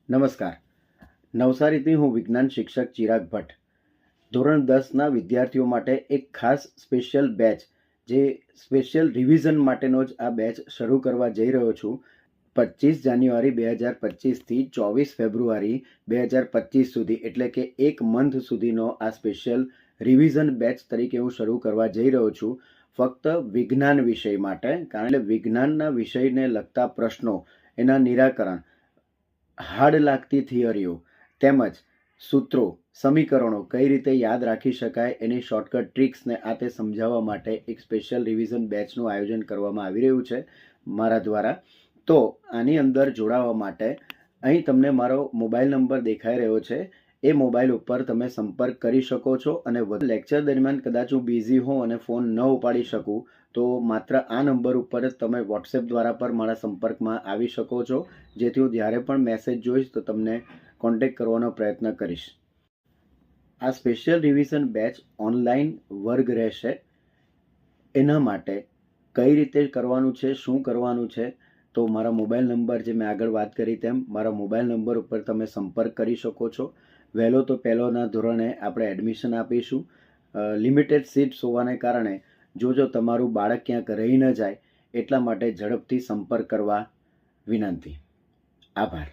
નમસ્કાર. નવસારીથી હું વિજ્ઞાન શિક્ષક ચિરાગ ભટ્ટ. ધોરણ 10ના વિદ્યાર્થીઓ માટે એક ખાસ સ્પેશિયલ બેચ, જે સ્પેશિયલ રિવિઝન માટેનો જ આ બેચ શરૂ કરવા જઈ રહ્યો છું. 25 જાન્યુઆરી 2025થી 24 ફેબ્રુઆરી 2025 સુધી, એટલે કે એક મંથ સુધીનો આ સ્પેશિયલ રિવિઝન બેચ તરીકે હું શરૂ કરવા જઈ રહ્યો છું. ફક્ત વિજ્ઞાન વિષય માટે, કારણ કે વિજ્ઞાનના વિષયને લગતા પ્રશ્નો, એના નિરાકરણ, હાર્ડ લાગતી થિયરીઓ તેમજ સૂત્રો, સમીકરણો કઈ રીતે યાદ રાખી શકાય એની શોર્ટકટ ટ્રિક્સને આ તે સમજાવવા માટે એક સ્પેશિયલ રિવિઝન બેચનું આયોજન કરવામાં આવી રહ્યું છે મારા દ્વારા. તો આની અંદર જોડાવા માટે અહીં તમને મારો મોબાઈલ નંબર દેખાઈ રહ્યો છે. એ મોબાઈલ ઉપર તમે સંપર્ક કરી શકો છો. અને લેક્ચર દરમિયાન કદાચ હું બિઝી હોઉં અને ફોન ન ઉપાડી શકું તો માત્ર આ નંબર ઉપર જ તમે વોટ્સએપ દ્વારા પર મારા સંપર્કમાં આવી શકો છો, જેથી હું જ્યારે પણ મેસેજ જોઈશ તો તમને કોન્ટેક્ટ કરવાનો પ્રયત્ન કરીશ. આ સ્પેશિયલ રિવિઝન બેચ ઓનલાઈન વર્ગ રહેશે. એના માટે કઈ રીતે કરવાનું છે, શું કરવાનું છે, તો મારા મોબાઈલ નંબર, જે મેં આગળ વાત કરી તેમ, મારા મોબાઈલ નંબર ઉપર તમે સંપર્ક કરી શકો છો. વહેલો તો પહેલોના ધોરણે આપણે એડમિશન આપીશું. લિમિટેડ સીટ્સ હોવાને કારણે જો તમારું બાળક ક્યાંક રહી ન જાય એટલા માટે ઝડપથી સંપર્ક કરવા વિનંતી. આભાર.